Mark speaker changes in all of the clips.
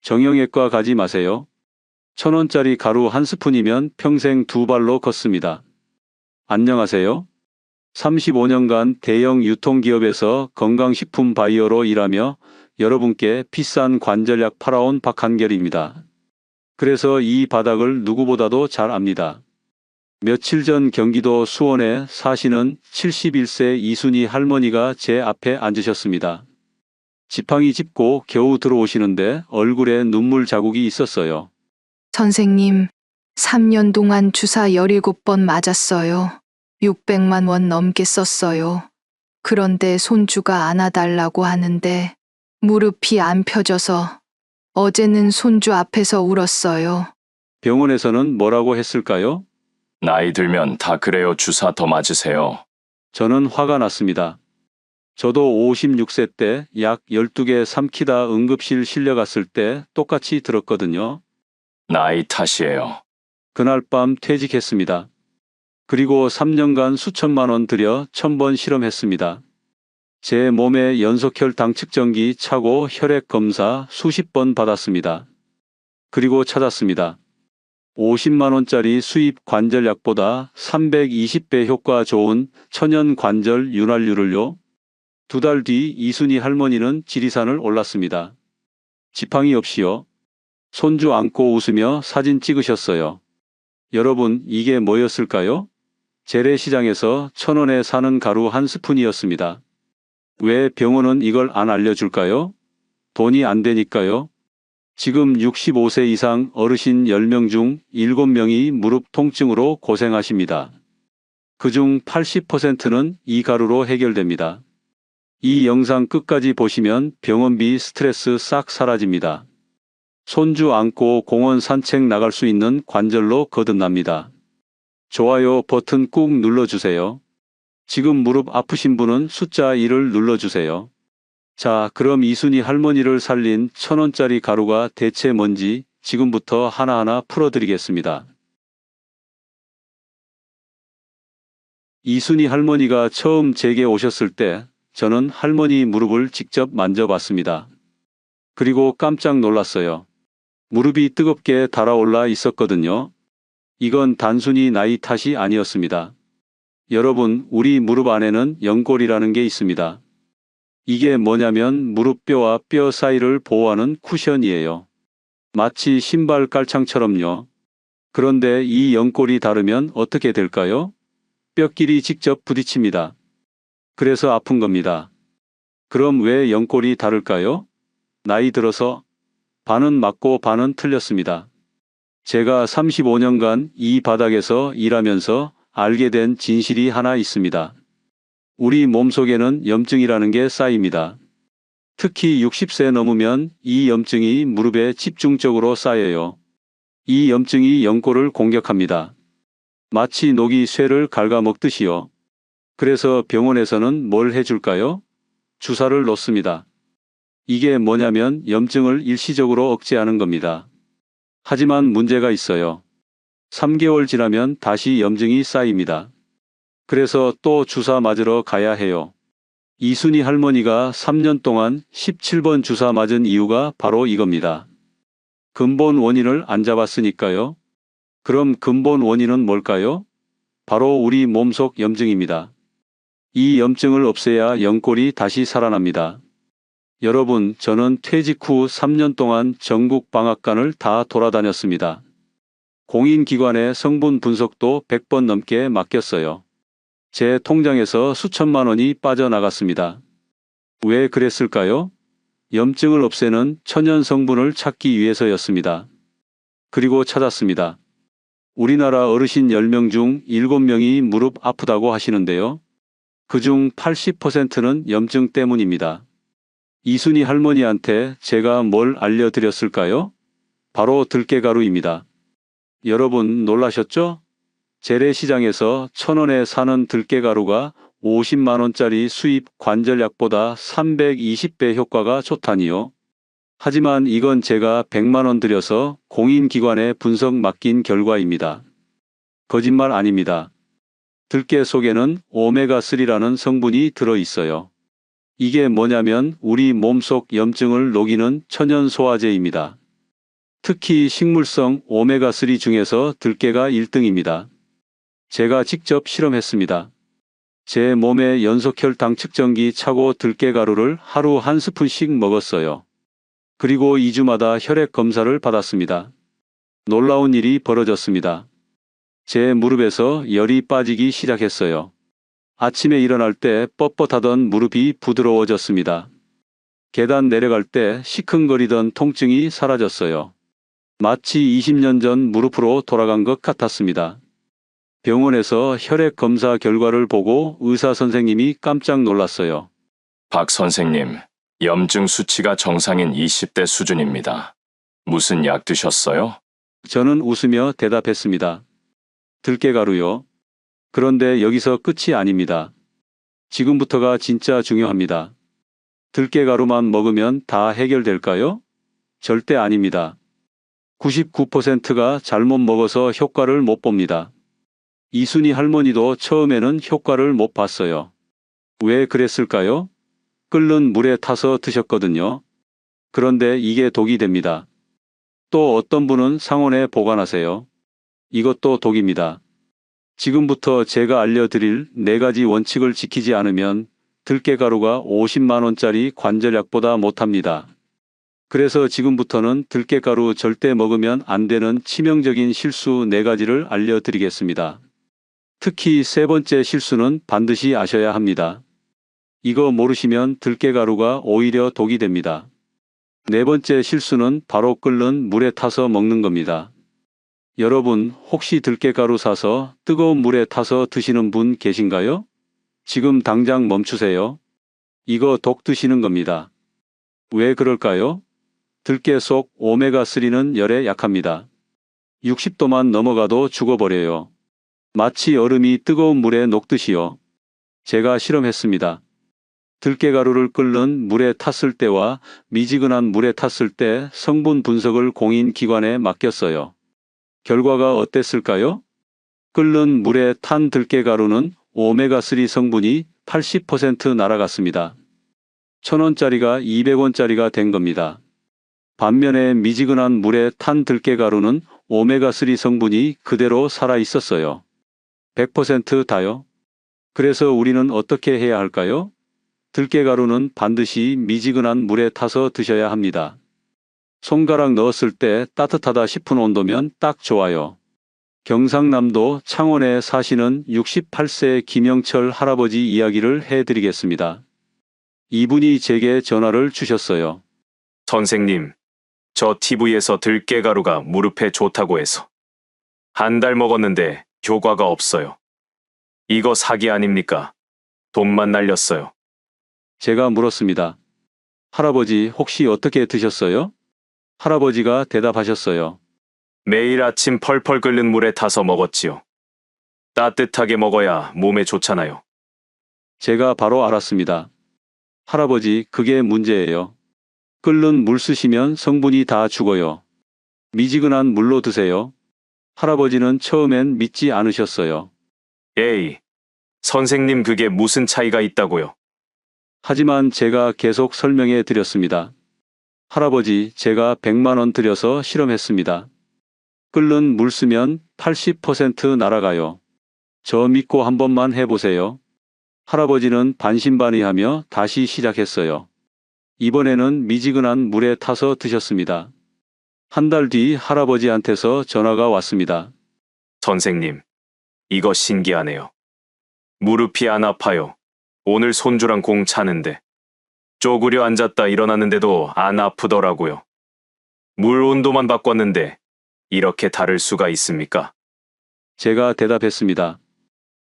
Speaker 1: 정형외과 가지 마세요. 1,000원짜리 가루 한 스푼이면 평생 두 발로 걷습니다. 안녕하세요. 35년간 대형 유통기업에서 건강식품 바이어로 일하며 여러분께 비싼 관절약 팔아온 박한결입니다. 그래서 이 바닥을 누구보다도 잘 압니다. 며칠 전 경기도 수원에 사시는 71세 이순희 할머니가 제 앞에 앉으셨습니다. 지팡이 짚고 겨우 들어오시는데 얼굴에 눈물 자국이 있었어요.
Speaker 2: 선생님, 3년 동안 주사 17번 맞았어요. 600만 원 넘게 썼어요. 그런데 손주가 안아달라고 하는데 무릎이 안 펴져서 어제는 손주 앞에서 울었어요.
Speaker 1: 병원에서는 뭐라고 했을까요?
Speaker 3: 나이 들면 다 그래요. 주사 더 맞으세요.
Speaker 1: 저는 화가 났습니다. 저도 56세 때 약 12개 삼키다 응급실 실려갔을 때 똑같이 들었거든요.
Speaker 3: 나이 탓이에요.
Speaker 1: 그날 밤 퇴직했습니다. 그리고 3년간 수천만 원 들여 1,000번 실험했습니다. 제 몸에 연속혈당 측정기 차고 혈액 검사 수십 번 받았습니다. 그리고 찾았습니다. 50만 원짜리 수입 관절약보다 320배 효과 좋은 천연 관절 윤활유를요. 2달 뒤 이순희 할머니는 지리산을 올랐습니다. 지팡이 없이요. 손주 안고 웃으며 사진 찍으셨어요. 여러분, 이게 뭐였을까요? 재래시장에서 1,000원에 사는 가루 한 스푼이었습니다. 왜 병원은 이걸 안 알려줄까요? 돈이 안 되니까요. 지금 65세 이상 어르신 10명 중 7명이 무릎 통증으로 고생하십니다. 그중 80%는 이 가루로 해결됩니다. 이 영상 끝까지 보시면 병원비 스트레스 싹 사라집니다. 손주 안고 공원 산책 나갈 수 있는 관절로 거듭납니다. 좋아요 버튼 꾹 눌러주세요. 지금 무릎 아프신 분은 숫자 1을 눌러주세요. 자, 그럼 이순희 할머니를 살린 1,000원짜리 가루가 대체 뭔지 지금부터 하나하나 풀어드리겠습니다. 이순희 할머니가 처음 제게 오셨을 때 저는 할머니 무릎을 직접 만져봤습니다. 그리고 깜짝 놀랐어요. 무릎이 뜨겁게 달아올라 있었거든요. 이건 단순히 나이 탓이 아니었습니다. 여러분, 우리 무릎 안에는 연골이라는 게 있습니다. 이게 뭐냐면 무릎뼈와 뼈 사이를 보호하는 쿠션이에요. 마치 신발 깔창처럼요. 그런데 이 연골이 닳으면 어떻게 될까요? 뼈끼리 직접 부딪힙니다. 그래서 아픈 겁니다. 그럼 왜 연골이 닳을까요? 나이 들어서? 반은 맞고 반은 틀렸습니다. 제가 35년간 이 바닥에서 일하면서 알게 된 진실이 하나 있습니다. 우리 몸속에는 염증이라는 게 쌓입니다. 특히 60세 넘으면 이 염증이 무릎에 집중적으로 쌓여요. 이 염증이 연골을 공격합니다. 마치 녹이 쇠를 갉아먹듯이요. 그래서 병원에서는 뭘 해줄까요? 주사를 놓습니다. 이게 뭐냐면 염증을 일시적으로 억제하는 겁니다. 하지만 문제가 있어요. 3개월 지나면 다시 염증이 쌓입니다. 그래서 또 주사 맞으러 가야 해요. 이순희 할머니가 3년 동안 17번 주사 맞은 이유가 바로 이겁니다. 근본 원인을 안 잡았으니까요. 그럼 근본 원인은 뭘까요? 바로 우리 몸속 염증입니다. 이 염증을 없애야 연골이 다시 살아납니다. 여러분, 저는 퇴직 후 3년 동안 전국 방앗간을 다 돌아다녔습니다. 공인기관에 성분 분석도 100번 넘게 맡겼어요. 제 통장에서 수천만 원이 빠져나갔습니다. 왜 그랬을까요? 염증을 없애는 천연 성분을 찾기 위해서였습니다. 그리고 찾았습니다. 우리나라 어르신 10명 중 7명이 무릎 아프다고 하시는데요. 그중 80%는 염증 때문입니다. 이순희 할머니한테 제가 뭘 알려드렸을까요? 바로 들깨가루입니다. 여러분 놀라셨죠? 재래시장에서 1,000원에 사는 들깨가루가 50만 원짜리 수입 관절약보다 320배 효과가 좋다니요. 하지만 이건 제가 100만 원 들여서 공인기관에 분석 맡긴 결과입니다. 거짓말 아닙니다. 들깨 속에는 오메가3라는 성분이 들어있어요. 이게 뭐냐면 우리 몸속 염증을 녹이는 천연 소화제입니다. 특히 식물성 오메가3 중에서 들깨가 1등입니다. 제가 직접 실험했습니다. 제 몸에 연속혈당 측정기 차고 들깨가루를 하루 한 스푼씩 먹었어요. 그리고 2주마다 혈액 검사를 받았습니다. 놀라운 일이 벌어졌습니다. 제 무릎에서 열이 빠지기 시작했어요. 아침에 일어날 때 뻣뻣하던 무릎이 부드러워졌습니다. 계단 내려갈 때 시큰거리던 통증이 사라졌어요. 마치 20년 전 무릎으로 돌아간 것 같았습니다. 병원에서 혈액 검사 결과를 보고 의사 선생님이 깜짝 놀랐어요.
Speaker 3: 박 선생님, 염증 수치가 정상인 20대 수준입니다. 무슨 약 드셨어요?
Speaker 1: 저는 웃으며 대답했습니다. 들깨가루요. 그런데 여기서 끝이 아닙니다. 지금부터가 진짜 중요합니다. 들깨가루만 먹으면 다 해결될까요? 절대 아닙니다. 99%가 잘못 먹어서 효과를 못 봅니다. 이순희 할머니도 처음에는 효과를 못 봤어요. 왜 그랬을까요? 끓는 물에 타서 드셨거든요. 그런데 이게 독이 됩니다. 또 어떤 분은 상온에 보관하세요. 이것도 독입니다. 지금부터 제가 알려드릴 4가지 원칙을 지키지 않으면 들깨가루가 50만 원짜리 관절약보다 못합니다. 그래서 지금부터는 들깨가루 절대 먹으면 안 되는 치명적인 실수 4가지를 알려드리겠습니다. 특히 3번째 실수는 반드시 아셔야 합니다. 이거 모르시면 들깨가루가 오히려 독이 됩니다. 4번째 실수는 바로 끓는 물에 타서 먹는 겁니다. 여러분, 혹시 들깨가루 사서 뜨거운 물에 타서 드시는 분 계신가요? 지금 당장 멈추세요. 이거 독 드시는 겁니다. 왜 그럴까요? 들깨 속 오메가3는 열에 약합니다. 60도만 넘어가도 죽어버려요. 마치 얼음이 뜨거운 물에 녹듯이요. 제가 실험했습니다. 들깨가루를 끓는 물에 탔을 때와 미지근한 물에 탔을 때 성분 분석을 공인기관에 맡겼어요. 결과가 어땠을까요? 끓는 물에 탄 들깨가루는 오메가3 성분이 80% 날아갔습니다. 1,000원짜리가 200원짜리가 된 겁니다. 반면에 미지근한 물에 탄 들깨가루는 오메가3 성분이 그대로 살아 있었어요. 100% 다요. 그래서 우리는 어떻게 해야 할까요? 들깨가루는 반드시 미지근한 물에 타서 드셔야 합니다. 손가락 넣었을 때 따뜻하다 싶은 온도면 딱 좋아요. 경상남도 창원에 사시는 68세 김영철 할아버지 이야기를 해드리겠습니다. 이분이 제게 전화를 주셨어요.
Speaker 4: 선생님, 저 TV에서 들깨가루가 무릎에 좋다고 해서 한 달 먹었는데 효과가 없어요. 이거 사기 아닙니까? 돈만 날렸어요.
Speaker 1: 제가 물었습니다. 할아버지 혹시 어떻게 드셨어요? 할아버지가 대답하셨어요.
Speaker 4: 매일 아침 펄펄 끓는 물에 타서 먹었지요. 따뜻하게 먹어야 몸에 좋잖아요.
Speaker 1: 제가 바로 알았습니다. 할아버지, 그게 문제예요. 끓는 물 쓰시면 성분이 다 죽어요. 미지근한 물로 드세요. 할아버지는 처음엔 믿지 않으셨어요.
Speaker 4: 에이, 선생님 그게 무슨 차이가 있다고요?
Speaker 1: 하지만 제가 계속 설명해 드렸습니다. 할아버지, 제가 100만 원 들여서 실험했습니다. 끓는 물 쓰면 80% 날아가요. 저 믿고 한 번만 해보세요. 할아버지는 반신반의하며 다시 시작했어요. 이번에는 미지근한 물에 타서 드셨습니다. 한 달 뒤 할아버지한테서 전화가 왔습니다.
Speaker 4: 선생님, 이거 신기하네요. 무릎이 안 아파요. 오늘 손주랑 공 차는데 쪼그려 앉았다 일어났는데도 안 아프더라고요. 물 온도만 바꿨는데 이렇게 다를 수가 있습니까?
Speaker 1: 제가 대답했습니다.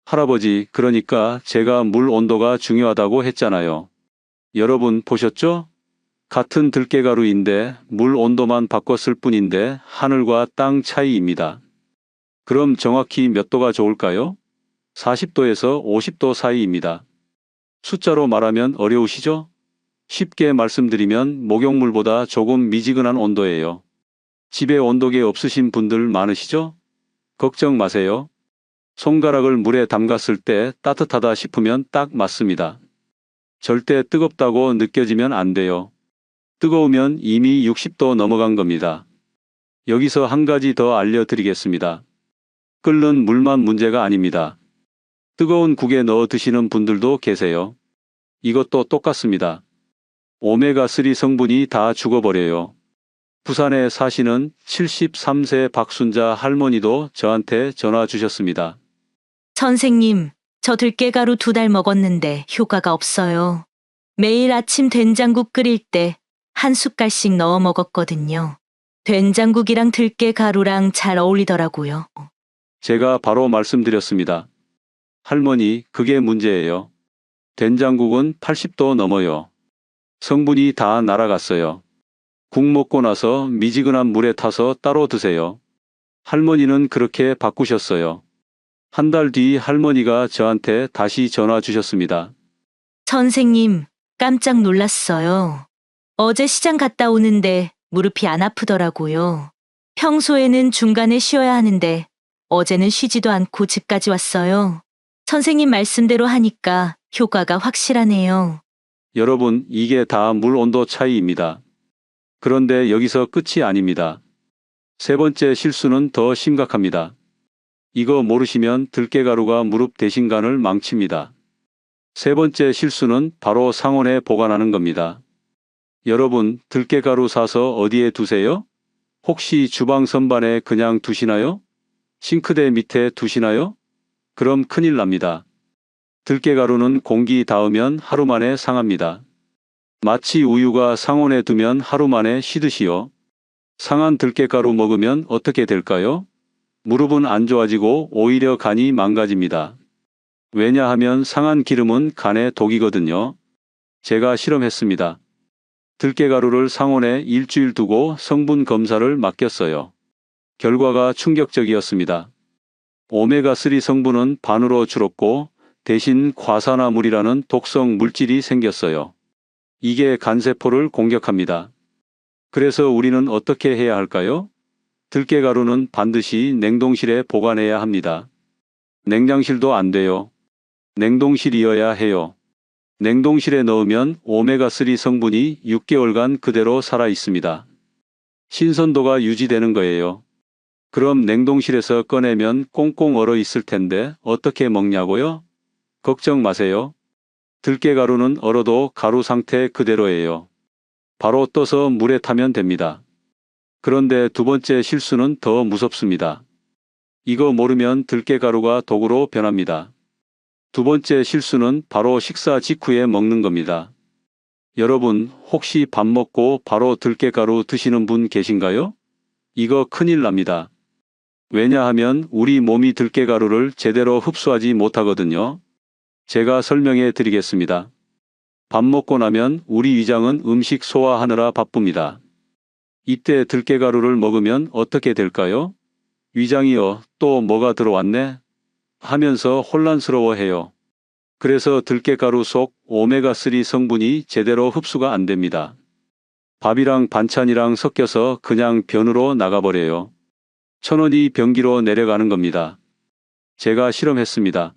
Speaker 1: 할아버지, 그러니까 제가 물 온도가 중요하다고 했잖아요. 여러분 보셨죠? 같은 들깨가루인데 물 온도만 바꿨을 뿐인데 하늘과 땅 차이입니다. 그럼 정확히 몇 도가 좋을까요? 40도에서 50도 사이입니다. 숫자로 말하면 어려우시죠? 쉽게 말씀드리면 목욕물보다 조금 미지근한 온도예요. 집에 온도계 없으신 분들 많으시죠? 걱정 마세요. 손가락을 물에 담갔을 때 따뜻하다 싶으면 딱 맞습니다. 절대 뜨겁다고 느껴지면 안 돼요. 뜨거우면 이미 60도 넘어간 겁니다. 여기서 한 가지 더 알려드리겠습니다. 끓는 물만 문제가 아닙니다. 뜨거운 국에 넣어 드시는 분들도 계세요. 이것도 똑같습니다. 오메가3 성분이 다 죽어버려요. 부산에 사시는 73세 박순자 할머니도 저한테 전화 주셨습니다.
Speaker 5: 선생님, 저 들깨가루 2달 먹었는데 효과가 없어요. 매일 아침 된장국 끓일 때 한 숟갈씩 넣어 먹었거든요. 된장국이랑 들깨가루랑 잘 어울리더라고요.
Speaker 1: 제가 바로 말씀드렸습니다. 할머니, 그게 문제예요. 된장국은 80도 넘어요. 성분이 다 날아갔어요. 국 먹고 나서 미지근한 물에 타서 따로 드세요. 할머니는 그렇게 바꾸셨어요. 한 달 뒤 할머니가 저한테 다시 전화 주셨습니다.
Speaker 5: 선생님, 깜짝 놀랐어요. 어제 시장 갔다 오는데 무릎이 안 아프더라고요. 평소에는 중간에 쉬어야 하는데 어제는 쉬지도 않고 집까지 왔어요. 선생님 말씀대로 하니까 효과가 확실하네요.
Speaker 1: 여러분, 이게 다 물 온도 차이입니다. 그런데 여기서 끝이 아닙니다. 세 번째 실수는 더 심각합니다. 이거 모르시면 들깨가루가 무릎 대신간을 망칩니다. 세 번째 실수는 바로 상온에 보관하는 겁니다. 여러분, 들깨가루 사서 어디에 두세요? 혹시 주방 선반에 그냥 두시나요? 싱크대 밑에 두시나요? 그럼 큰일 납니다. 들깨가루는 공기 닿으면 하루 만에 상합니다. 마치 우유가 상온에 두면 하루 만에 시듯이요. 상한 들깨가루 먹으면 어떻게 될까요? 무릎은 안 좋아지고 오히려 간이 망가집니다. 왜냐하면 상한 기름은 간에 독이거든요. 제가 실험했습니다. 들깨가루를 상온에 일주일 두고 성분 검사를 맡겼어요. 결과가 충격적이었습니다. 오메가3 성분은 반으로 줄었고 대신 과산화물이라는 독성 물질이 생겼어요. 이게 간세포를 공격합니다. 그래서 우리는 어떻게 해야 할까요? 들깨가루는 반드시 냉동실에 보관해야 합니다. 냉장실도 안 돼요. 냉동실이어야 해요. 냉동실에 넣으면 오메가3 성분이 6개월간 그대로 살아 있습니다. 신선도가 유지되는 거예요. 그럼 냉동실에서 꺼내면 꽁꽁 얼어 있을 텐데 어떻게 먹냐고요? 걱정 마세요. 들깨가루는 얼어도 가루 상태 그대로예요. 바로 떠서 물에 타면 됩니다. 그런데 두 번째 실수는 더 무섭습니다. 이거 모르면 들깨가루가 독으로 변합니다. 두 번째 실수는 바로 식사 직후에 먹는 겁니다. 여러분, 혹시 밥 먹고 바로 들깨가루 드시는 분 계신가요? 이거 큰일 납니다. 왜냐하면 우리 몸이 들깨가루를 제대로 흡수하지 못하거든요. 제가 설명해 드리겠습니다. 밥 먹고 나면 우리 위장은 음식 소화하느라 바쁩니다. 이때 들깨가루를 먹으면 어떻게 될까요? 위장이요, 또 뭐가 들어왔네? 하면서 혼란스러워해요. 그래서 들깨가루 속 오메가3 성분이 제대로 흡수가 안 됩니다. 밥이랑 반찬이랑 섞여서 그냥 변으로 나가버려요. 천원이 변기로 내려가는 겁니다. 제가 실험했습니다.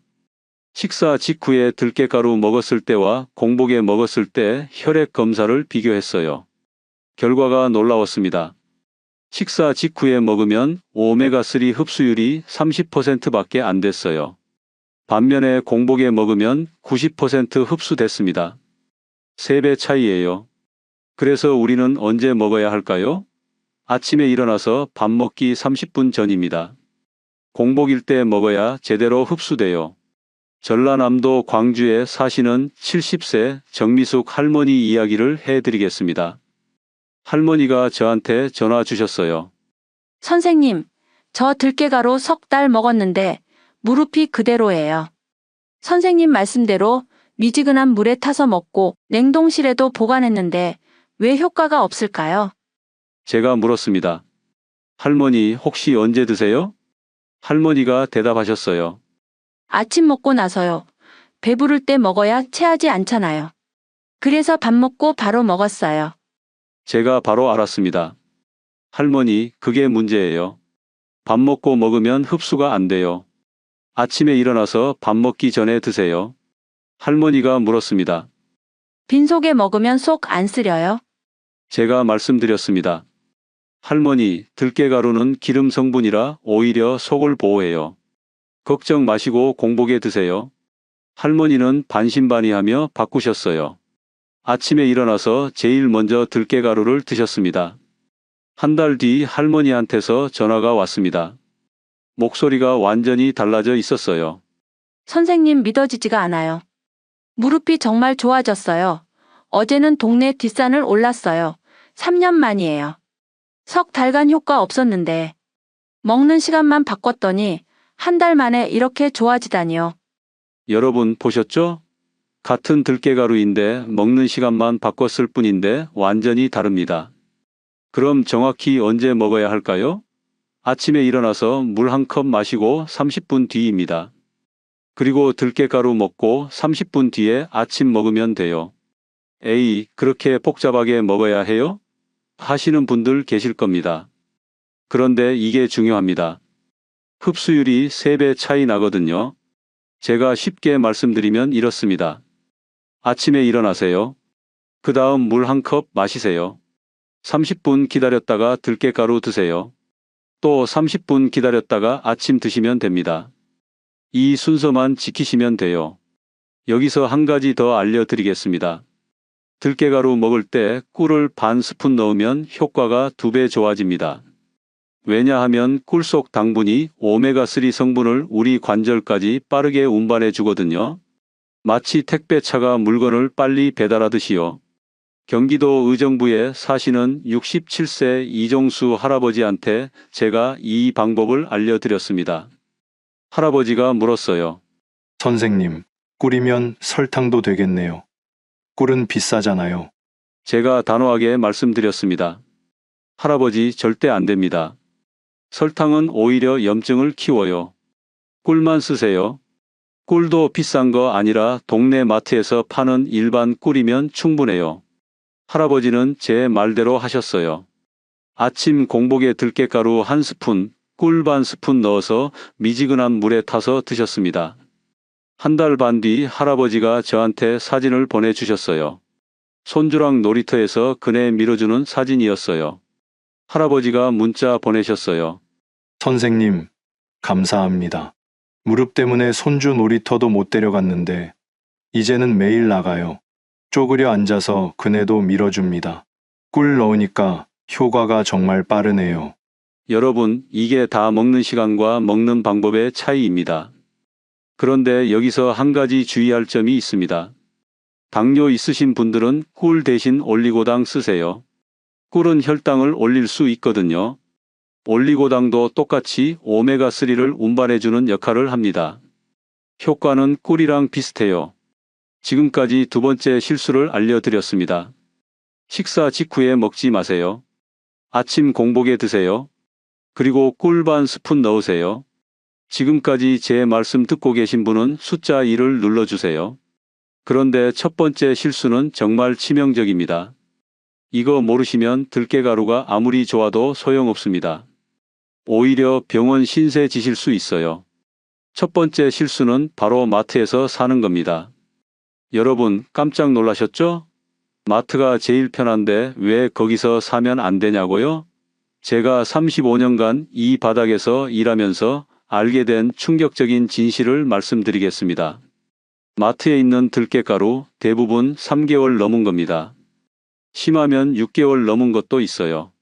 Speaker 1: 식사 직후에 들깨가루 먹었을 때와 공복에 먹었을 때 혈액 검사를 비교했어요. 결과가 놀라웠습니다. 식사 직후에 먹으면 오메가3 흡수율이 30%밖에 안 됐어요. 반면에 공복에 먹으면 90% 흡수됐습니다. 3배 차이예요. 그래서 우리는 언제 먹어야 할까요? 아침에 일어나서 밥 먹기 30분 전입니다. 공복일 때 먹어야 제대로 흡수돼요. 전라남도 광주에 사시는 70세 정미숙 할머니 이야기를 해드리겠습니다. 할머니가 저한테 전화 주셨어요.
Speaker 6: 선생님, 저 들깨가루 3달 먹었는데 무릎이 그대로예요. 선생님 말씀대로 미지근한 물에 타서 먹고 냉동실에도 보관했는데 왜 효과가 없을까요?
Speaker 1: 제가 물었습니다. 할머니, 혹시 언제 드세요? 할머니가 대답하셨어요.
Speaker 6: 아침 먹고 나서요. 배부를 때 먹어야 체하지 않잖아요. 그래서 밥 먹고 바로 먹었어요.
Speaker 1: 제가 바로 알았습니다. 할머니, 그게 문제예요. 밥 먹고 먹으면 흡수가 안 돼요. 아침에 일어나서 밥 먹기 전에 드세요. 할머니가 물었습니다.
Speaker 6: 빈속에 먹으면 속 안 쓰려요?
Speaker 1: 제가 말씀드렸습니다. 할머니, 들깨가루는 기름 성분이라 오히려 속을 보호해요. 걱정 마시고 공복에 드세요. 할머니는 반신반의하며 바꾸셨어요. 아침에 일어나서 제일 먼저 들깨가루를 드셨습니다. 한 달 뒤 할머니한테서 전화가 왔습니다. 목소리가 완전히 달라져 있었어요.
Speaker 6: 선생님 믿어지지가 않아요. 무릎이 정말 좋아졌어요. 어제는 동네 뒷산을 올랐어요. 3년 만이에요. 석 달간 효과 없었는데 먹는 시간만 바꿨더니 한 달 만에 이렇게 좋아지다니요.
Speaker 1: 여러분 보셨죠? 같은 들깨가루인데 먹는 시간만 바꿨을 뿐인데 완전히 다릅니다. 그럼 정확히 언제 먹어야 할까요? 아침에 일어나서 물 한 컵 마시고 30분 뒤입니다. 그리고 들깨가루 먹고 30분 뒤에 아침 먹으면 돼요. 에이, 그렇게 복잡하게 먹어야 해요? 하시는 분들 계실 겁니다. 그런데 이게 중요합니다. 흡수율이 3배 차이 나거든요. 제가 쉽게 말씀드리면 이렇습니다. 아침에 일어나세요. 그 다음 물 한 컵 마시세요. 30분 기다렸다가 들깨가루 드세요. 또 30분 기다렸다가 아침 드시면 됩니다. 이 순서만 지키시면 돼요. 여기서 한 가지 더 알려드리겠습니다. 들깨가루 먹을 때 꿀을 반 스푼 넣으면 효과가 2배 좋아집니다. 왜냐하면 꿀 속 당분이 오메가3 성분을 우리 관절까지 빠르게 운반해 주거든요. 마치 택배차가 물건을 빨리 배달하듯이요. 경기도 의정부에 사시는 67세 이종수 할아버지한테 제가 이 방법을 알려드렸습니다. 할아버지가 물었어요.
Speaker 7: 선생님, 꿀이면 설탕도 되겠네요. 꿀은 비싸잖아요.
Speaker 1: 제가 단호하게 말씀드렸습니다. 할아버지, 절대 안 됩니다. 설탕은 오히려 염증을 키워요. 꿀만 쓰세요. 꿀도 비싼 거 아니라 동네 마트에서 파는 일반 꿀이면 충분해요. 할아버지는 제 말대로 하셨어요. 아침 공복에 들깨가루 한 스푼, 꿀 반 스푼 넣어서 미지근한 물에 타서 드셨습니다. 한 달 반 뒤 할아버지가 저한테 사진을 보내주셨어요. 손주랑 놀이터에서 그네 밀어주는 사진이었어요. 할아버지가 문자 보내셨어요.
Speaker 7: 선생님, 감사합니다. 무릎 때문에 손주 놀이터도 못 데려갔는데 이제는 매일 나가요. 쪼그려 앉아서 그네도 밀어줍니다. 꿀 넣으니까 효과가 정말 빠르네요.
Speaker 1: 여러분, 이게 다 먹는 시간과 먹는 방법의 차이입니다. 그런데 여기서 한 가지 주의할 점이 있습니다. 당뇨 있으신 분들은 꿀 대신 올리고당 쓰세요. 꿀은 혈당을 올릴 수 있거든요. 올리고당도 똑같이 오메가3를 운반해주는 역할을 합니다. 효과는 꿀이랑 비슷해요. 지금까지 2번째 실수를 알려드렸습니다. 식사 직후에 먹지 마세요. 아침 공복에 드세요. 그리고 꿀 반 스푼 넣으세요. 지금까지 제 말씀 듣고 계신 분은 숫자 2를 눌러주세요. 그런데 첫 번째 실수는 정말 치명적입니다. 이거 모르시면 들깨가루가 아무리 좋아도 소용없습니다. 오히려 병원 신세 지실 수 있어요. 첫 번째 실수는 바로 마트에서 사는 겁니다. 여러분, 깜짝 놀라셨죠? 마트가 제일 편한데 왜 거기서 사면 안 되냐고요? 제가 35년간 이 바닥에서 일하면서 알게 된 충격적인 진실을 말씀드리겠습니다. 마트에 있는 들깨가루 대부분 3개월 넘은 겁니다. 심하면 6개월 넘은 것도 있어요.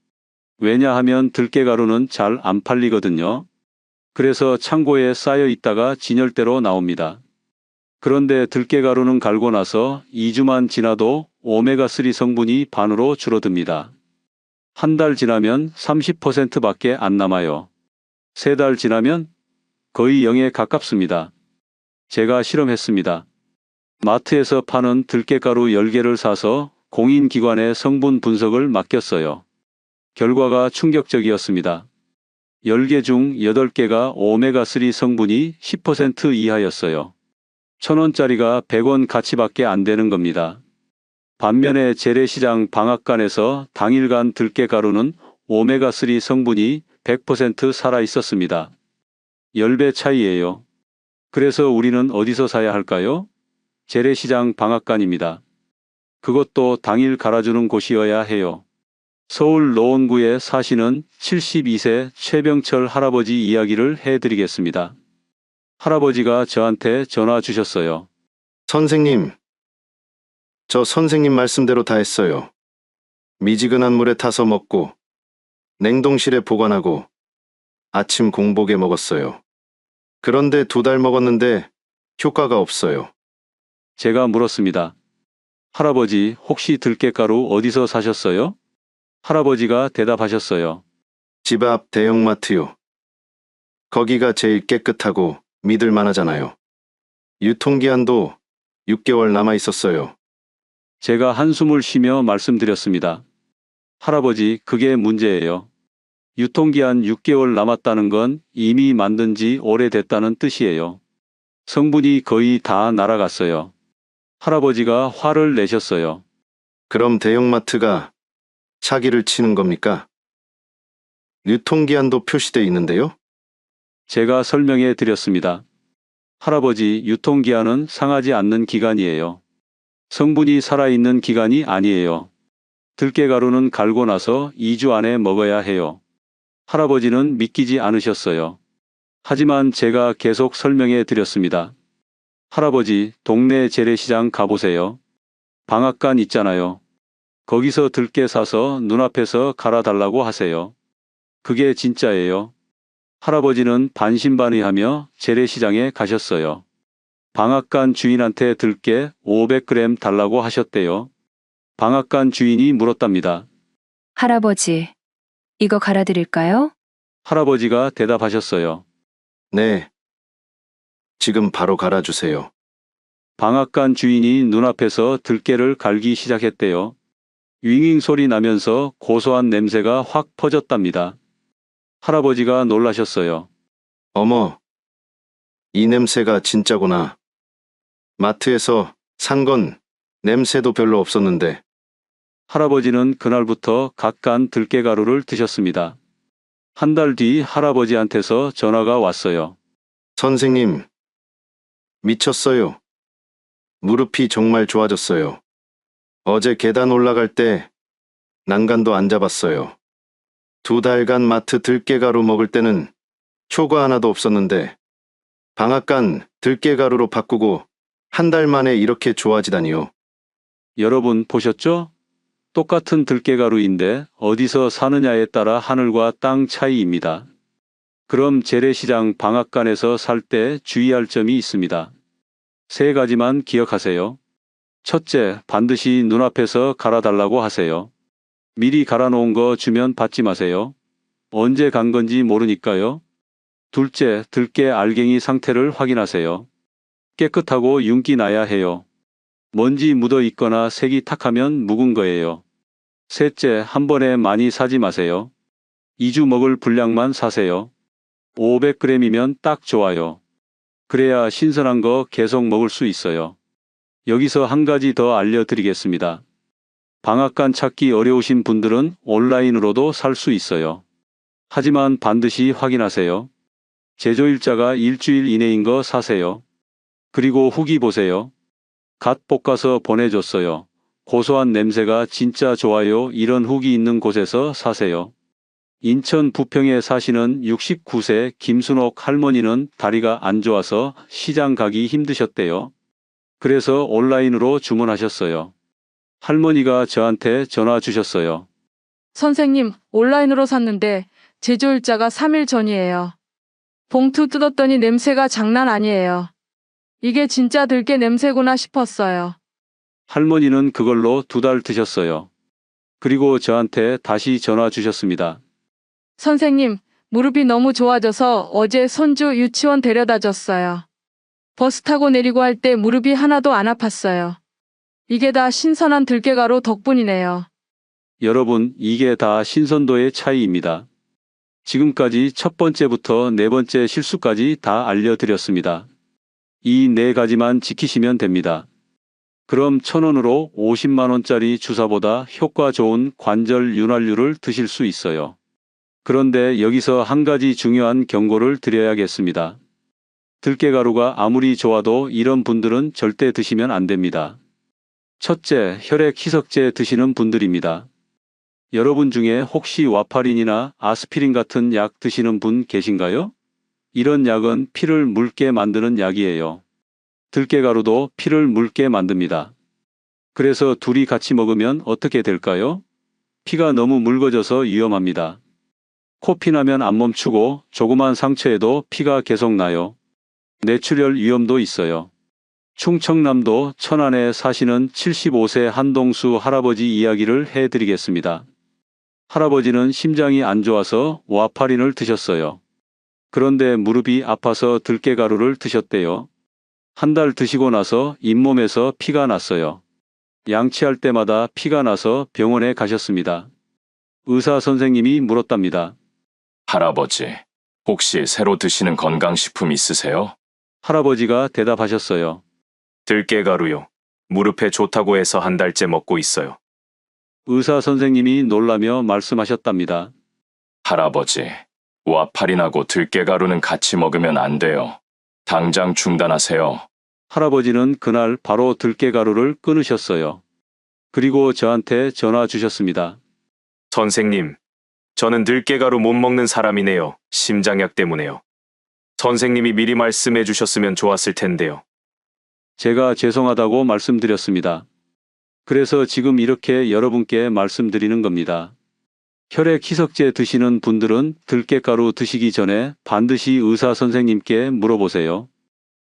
Speaker 1: 왜냐하면 들깨가루는 잘 안 팔리거든요. 그래서 창고에 쌓여 있다가 진열대로 나옵니다. 그런데 들깨가루는 갈고 나서 2주만 지나도 오메가3 성분이 반으로 줄어듭니다. 한 달 지나면 30%밖에 안 남아요. 3달 지나면 거의 0에 가깝습니다. 제가 실험했습니다. 마트에서 파는 들깨가루 10개를 사서 공인기관에 성분 분석을 맡겼어요. 결과가 충격적이었습니다. 10개 중 8개가 오메가3 성분이 10% 이하였어요. 1,000원짜리가 100원 가치밖에 안 되는 겁니다. 반면에 재래시장 방앗간에서 당일간 들깨가루는 오메가3 성분이 100% 살아 있었습니다. 10배 차이예요. 그래서 우리는 어디서 사야 할까요? 재래시장 방앗간입니다. 그것도 당일 갈아주는 곳이어야 해요. 서울 노원구에 사시는 72세 최병철 할아버지 이야기를 해드리겠습니다. 할아버지가 저한테 전화 주셨어요.
Speaker 8: 선생님, 저 선생님 말씀대로 다 했어요. 미지근한 물에 타서 먹고, 냉동실에 보관하고, 아침 공복에 먹었어요. 그런데 2달 먹었는데 효과가 없어요.
Speaker 1: 제가 물었습니다. 할아버지, 혹시 들깨가루 어디서 사셨어요? 할아버지가 대답하셨어요.
Speaker 8: 집 앞 대형마트요. 거기가 제일 깨끗하고 믿을 만하잖아요. 유통기한도 6개월 남아 있었어요.
Speaker 1: 제가 한숨을 쉬며 말씀드렸습니다. 할아버지, 그게 문제예요. 유통기한 6개월 남았다는 건 이미 만든 지 오래됐다는 뜻이에요. 성분이 거의 다 날아갔어요. 할아버지가 화를 내셨어요.
Speaker 8: 그럼 대형마트가 사기를 치는 겁니까? 유통기한도 표시돼 있는데요?
Speaker 1: 제가 설명해 드렸습니다. 할아버지, 유통기한은 상하지 않는 기간이에요. 성분이 살아있는 기간이 아니에요. 들깨가루는 갈고 나서 2주 안에 먹어야 해요. 할아버지는 믿기지 않으셨어요. 하지만 제가 계속 설명해 드렸습니다. 할아버지, 동네 재래시장 가보세요. 방앗간 있잖아요. 거기서 들깨 사서 눈앞에서 갈아달라고 하세요. 그게 진짜예요. 할아버지는 반신반의하며 재래시장에 가셨어요. 방앗간 주인한테 들깨 500g 달라고 하셨대요. 방앗간 주인이 물었답니다.
Speaker 9: 할아버지, 이거 갈아드릴까요?
Speaker 1: 할아버지가 대답하셨어요.
Speaker 8: 네. 지금 바로 갈아주세요.
Speaker 1: 방앗간 주인이 눈앞에서 들깨를 갈기 시작했대요. 윙윙 소리 나면서 고소한 냄새가 확 퍼졌답니다. 할아버지가 놀라셨어요.
Speaker 8: 어머, 이 냄새가 진짜구나. 마트에서 산 건 냄새도 별로 없었는데.
Speaker 1: 할아버지는 그날부터 갓간 들깨가루를 드셨습니다. 한 달 뒤 할아버지한테서 전화가 왔어요.
Speaker 8: 선생님, 미쳤어요. 무릎이 정말 좋아졌어요. 어제 계단 올라갈 때 난간도 안 잡았어요. 2달간 마트 들깨가루 먹을 때는 효과 하나도 없었는데 방앗간 들깨가루로 바꾸고 1달 만에 이렇게 좋아지다니요.
Speaker 1: 여러분 보셨죠? 똑같은 들깨가루인데 어디서 사느냐에 따라 하늘과 땅 차이입니다. 그럼 재래시장 방앗간에서 살 때 주의할 점이 있습니다. 3가지만 기억하세요. 첫째, 반드시 눈앞에서 갈아달라고 하세요. 미리 갈아놓은 거 주면 받지 마세요. 언제 간 건지 모르니까요. 둘째, 들깨 알갱이 상태를 확인하세요. 깨끗하고 윤기 나야 해요. 먼지 묻어 있거나 색이 탁하면 묵은 거예요. 셋째, 한 번에 많이 사지 마세요. 2주 먹을 분량만 사세요. 500g이면 딱 좋아요. 그래야 신선한 거 계속 먹을 수 있어요. 여기서 한 가지 더 알려드리겠습니다. 방앗간 찾기 어려우신 분들은 온라인으로도 살 수 있어요. 하지만 반드시 확인하세요. 제조일자가 일주일 이내인 거 사세요. 그리고 후기 보세요. 갓 볶아서 보내줬어요. 고소한 냄새가 진짜 좋아요. 이런 후기 있는 곳에서 사세요. 인천 부평에 사시는 69세 김순옥 할머니는 다리가 안 좋아서 시장 가기 힘드셨대요. 그래서 온라인으로 주문하셨어요. 할머니가 저한테 전화 주셨어요.
Speaker 6: 선생님, 온라인으로 샀는데 제조일자가 3일 전이에요. 봉투 뜯었더니 냄새가 장난 아니에요. 이게 진짜 들깨 냄새구나 싶었어요.
Speaker 1: 할머니는 그걸로 2달 드셨어요. 그리고 저한테 다시 전화 주셨습니다.
Speaker 6: 선생님, 무릎이 너무 좋아져서 어제 손주 유치원 데려다 줬어요. 버스 타고 내리고 할 때 무릎이 하나도 안 아팠어요. 이게 다 신선한 들깨가루 덕분이네요.
Speaker 1: 여러분, 이게 다 신선도의 차이입니다. 지금까지 첫 번째부터 4번째 실수까지 다 알려드렸습니다. 이 4가지만 지키시면 됩니다. 그럼 1,000원으로 50만원짜리 주사보다 효과 좋은 관절 윤활유를 드실 수 있어요. 그런데 여기서 한 가지 중요한 경고를 드려야겠습니다. 들깨가루가 아무리 좋아도 이런 분들은 절대 드시면 안 됩니다. 첫째, 혈액 희석제 드시는 분들입니다. 여러분 중에 혹시 와파린이나 아스피린 같은 약 드시는 분 계신가요? 이런 약은 피를 묽게 만드는 약이에요. 들깨가루도 피를 묽게 만듭니다. 그래서 둘이 같이 먹으면 어떻게 될까요? 피가 너무 묽어져서 위험합니다. 코피 나면 안 멈추고 조그만 상처에도 피가 계속 나요. 뇌출혈 위험도 있어요. 충청남도 천안에 사시는 75세 한동수 할아버지 이야기를 해드리겠습니다. 할아버지는 심장이 안 좋아서 와파린을 드셨어요. 그런데 무릎이 아파서 들깨가루를 드셨대요. 한 달 드시고 나서 잇몸에서 피가 났어요. 양치할 때마다 피가 나서 병원에 가셨습니다. 의사 선생님이 물었답니다.
Speaker 3: 할아버지, 혹시 새로 드시는 건강식품 있으세요?
Speaker 1: 할아버지가 대답하셨어요.
Speaker 4: 들깨가루요. 무릎에 좋다고 해서 한 달째 먹고 있어요.
Speaker 1: 의사 선생님이 놀라며 말씀하셨답니다.
Speaker 3: 할아버지, 와파린하고 들깨가루는 같이 먹으면 안 돼요. 당장 중단하세요.
Speaker 1: 할아버지는 그날 바로 들깨가루를 끊으셨어요. 그리고 저한테 전화 주셨습니다.
Speaker 4: 선생님, 저는 들깨가루 못 먹는 사람이네요. 심장약 때문에요. 선생님이 미리 말씀해 주셨으면 좋았을 텐데요.
Speaker 1: 제가 죄송하다고 말씀드렸습니다. 그래서 지금 이렇게 여러분께 말씀드리는 겁니다. 혈액 희석제 드시는 분들은 들깨가루 드시기 전에 반드시 의사 선생님께 물어보세요.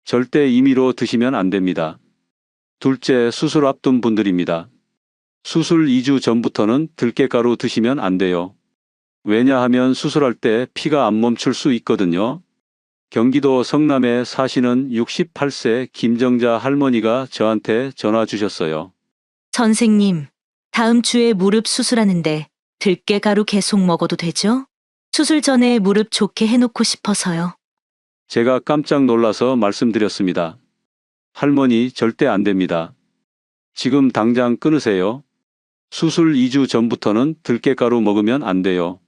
Speaker 1: 절대 임의로 드시면 안 됩니다. 둘째, 수술 앞둔 분들입니다. 수술 2주 전부터는 들깨가루 드시면 안 돼요. 왜냐하면 수술할 때 피가 안 멈출 수 있거든요. 경기도 성남에 사시는 68세 김정자 할머니가 저한테 전화 주셨어요.
Speaker 5: 선생님, 다음 주에 무릎 수술하는데 들깨가루 계속 먹어도 되죠? 수술 전에 무릎 좋게 해놓고 싶어서요.
Speaker 1: 제가 깜짝 놀라서 말씀드렸습니다. 할머니, 절대 안 됩니다. 지금 당장 끊으세요. 수술 2주 전부터는 들깨가루 먹으면 안 돼요.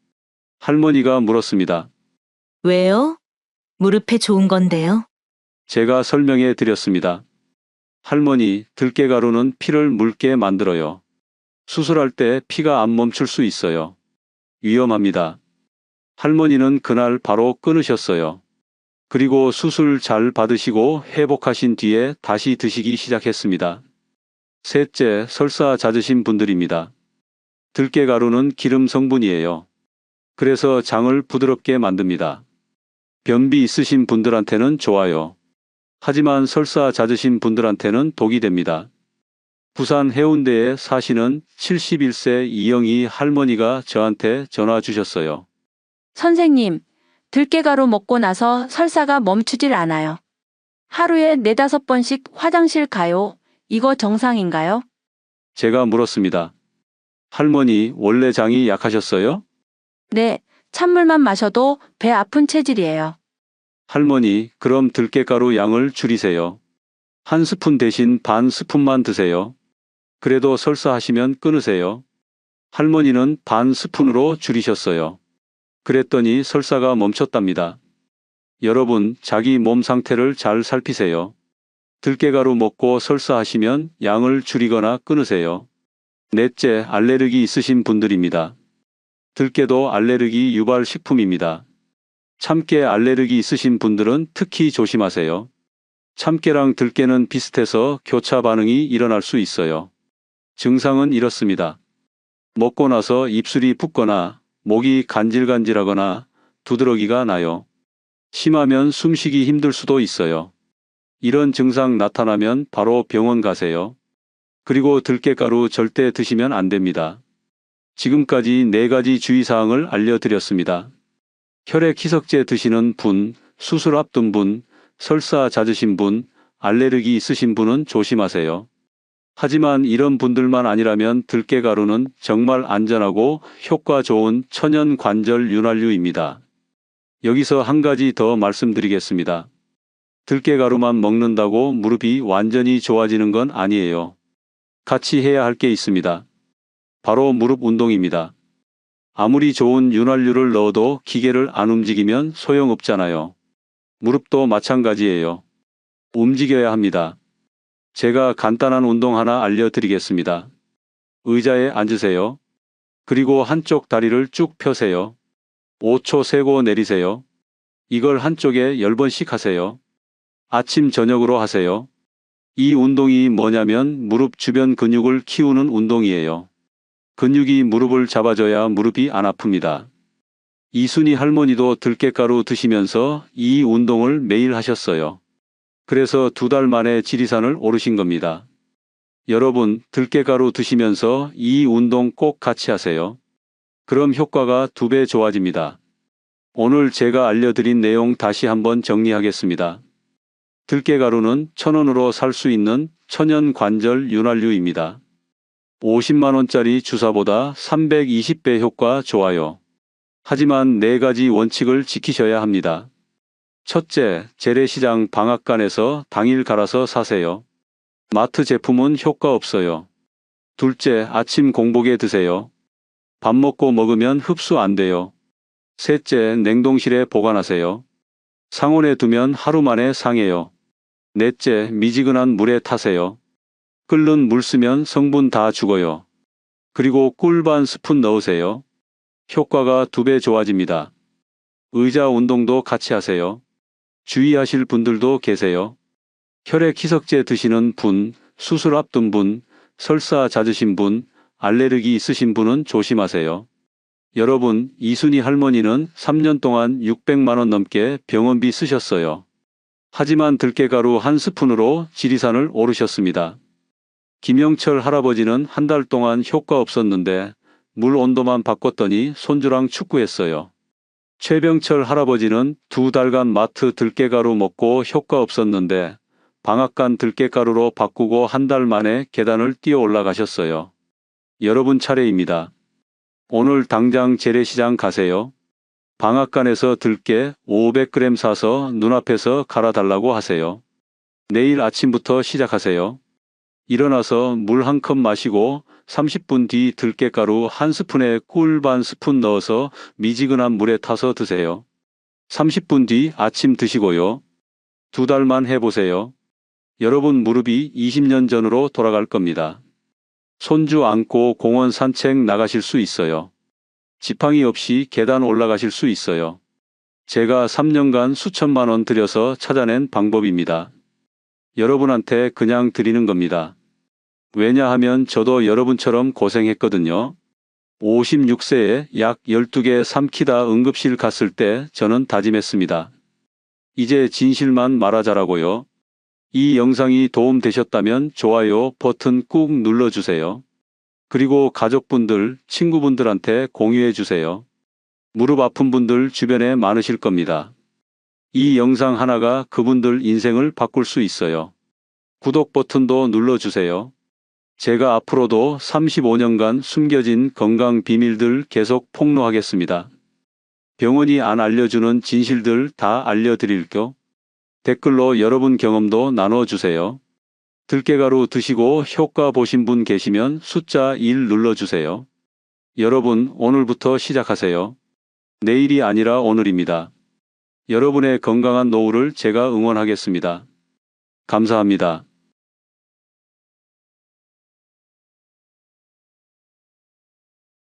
Speaker 1: 할머니가 물었습니다.
Speaker 5: 왜요? 무릎에 좋은 건데요.
Speaker 1: 제가 설명해 드렸습니다. 할머니, 들깨가루는 피를 묽게 만들어요. 수술할 때 피가 안 멈출 수 있어요. 위험합니다. 할머니는 그날 바로 끊으셨어요. 그리고 수술 잘 받으시고 회복하신 뒤에 다시 드시기 시작했습니다. 셋째, 설사 잦으신 분들입니다. 들깨가루는 기름 성분이에요. 그래서 장을 부드럽게 만듭니다. 변비 있으신 분들한테는 좋아요. 하지만 설사 잦으신 분들한테는 독이 됩니다. 부산 해운대에 사시는 71세 이영희 할머니가 저한테 전화 주셨어요.
Speaker 6: 선생님, 들깨가루 먹고 나서 설사가 멈추질 않아요. 하루에 4~5번씩 화장실 가요. 이거 정상인가요?
Speaker 1: 제가 물었습니다. 할머니, 원래 장이 약하셨어요?
Speaker 6: 네, 찬물만 마셔도 배 아픈 체질이에요.
Speaker 1: 할머니, 그럼 들깨가루 양을 줄이세요. 한 스푼 대신 반 스푼만 드세요. 그래도 설사하시면 끊으세요. 할머니는 반 스푼으로 줄이셨어요. 그랬더니 설사가 멈췄답니다. 여러분, 자기 몸 상태를 잘 살피세요. 들깨가루 먹고 설사하시면 양을 줄이거나 끊으세요. 넷째, 알레르기 있으신 분들입니다. 들깨도 알레르기 유발 식품입니다. 참깨 알레르기 있으신 분들은 특히 조심하세요. 참깨랑 들깨는 비슷해서 교차 반응이 일어날 수 있어요. 증상은 이렇습니다. 먹고 나서 입술이 붓거나 목이 간질간질하거나 두드러기가 나요. 심하면 숨쉬기 힘들 수도 있어요. 이런 증상 나타나면 바로 병원 가세요. 그리고 들깨가루 절대 드시면 안 됩니다. 지금까지 4가지 주의사항을 알려드렸습니다. 혈액 희석제 드시는 분, 수술 앞둔 분, 설사 잦으신 분, 알레르기 있으신 분은 조심하세요. 하지만 이런 분들만 아니라면 들깨가루는 정말 안전하고 효과 좋은 천연 관절 윤활유입니다. 여기서 한 가지 더 말씀드리겠습니다. 들깨가루만 먹는다고 무릎이 완전히 좋아지는 건 아니에요. 같이 해야 할 게 있습니다. 바로 무릎 운동입니다. 아무리 좋은 윤활유를 넣어도 기계를 안 움직이면 소용없잖아요. 무릎도 마찬가지예요. 움직여야 합니다. 제가 간단한 운동 하나 알려드리겠습니다. 의자에 앉으세요. 그리고 한쪽 다리를 쭉 펴세요. 5초 세고 내리세요. 이걸 한쪽에 10번씩 하세요. 아침 저녁으로 하세요. 이 운동이 뭐냐면 무릎 주변 근육을 키우는 운동이에요. 근육이 무릎을 잡아줘야 무릎이 안 아픕니다. 이순희 할머니도 들깨가루 드시면서 이 운동을 매일 하셨어요. 그래서 2달 만에 지리산을 오르신 겁니다. 여러분, 들깨가루 드시면서 이 운동 꼭 같이 하세요. 그럼 효과가 2배 좋아집니다. 오늘 제가 알려드린 내용 다시 한번 정리하겠습니다. 들깨가루는 1,000원으로 살 수 있는 천연 관절 윤활유입니다. 50만원짜리 주사보다 320배 효과 좋아요. 하지만 4가지 원칙을 지키셔야 합니다. 첫째, 재래시장 방앗간에서 당일 갈아서 사세요. 마트 제품은 효과 없어요. 둘째, 아침 공복에 드세요. 밥 먹고 먹으면 흡수 안 돼요. 셋째, 냉동실에 보관하세요. 상온에 두면 하루 만에 상해요. 넷째, 미지근한 물에 타세요. 끓는 물 쓰면 성분 다 죽어요. 그리고 꿀 반 스푼 넣으세요. 효과가 2배 좋아집니다. 의자 운동도 같이 하세요. 주의하실 분들도 계세요. 혈액 희석제 드시는 분, 수술 앞둔 분, 설사 잦으신 분, 알레르기 있으신 분은 조심하세요. 여러분, 이순희 할머니는 3년 동안 600만 원 넘게 병원비 쓰셨어요. 하지만 들깨가루 한 스푼으로 지리산을 오르셨습니다. 김영철 할아버지는 한 달 동안 효과 없었는데 물 온도만 바꿨더니 손주랑 축구했어요. 최병철 할아버지는 2달간 마트 들깨가루 먹고 효과 없었는데 방앗간 들깨가루로 바꾸고 한 달 만에 계단을 뛰어 올라가셨어요. 여러분 차례입니다. 오늘 당장 재래시장 가세요. 방앗간에서 들깨 500g 사서 눈앞에서 갈아달라고 하세요. 내일 아침부터 시작하세요. 일어나서 물 한 컵 마시고 30분 뒤 들깨가루 한 스푼에 꿀 반 스푼 넣어서 미지근한 물에 타서 드세요. 30분 뒤 아침 드시고요. 2달만 해보세요. 여러분 무릎이 20년 전으로 돌아갈 겁니다. 손주 안고 공원 산책 나가실 수 있어요. 지팡이 없이 계단 올라가실 수 있어요. 제가 3년간 수천만 원 들여서 찾아낸 방법입니다. 여러분한테 그냥 드리는 겁니다. 왜냐하면 저도 여러분처럼 고생했거든요. 56세에 약 12개 삼키다 응급실 갔을 때 저는 다짐했습니다. 이제 진실만 말하자라고요. 이 영상이 도움되셨다면 좋아요 버튼 꾹 눌러주세요. 그리고 가족분들, 친구분들한테 공유해주세요. 무릎 아픈 분들 주변에 많으실 겁니다. 이 영상 하나가 그분들 인생을 바꿀 수 있어요. 구독 버튼도 눌러주세요. 제가 앞으로도 35년간 숨겨진 건강 비밀들 계속 폭로하겠습니다. 병원이 안 알려주는 진실들 다 알려드릴게요. 댓글로 여러분 경험도 나눠주세요. 들깨가루 드시고 효과 보신 분 계시면 숫자 1 눌러주세요. 여러분 오늘부터 시작하세요. 내일이 아니라 오늘입니다. 여러분의 건강한 노후를 제가 응원하겠습니다. 감사합니다.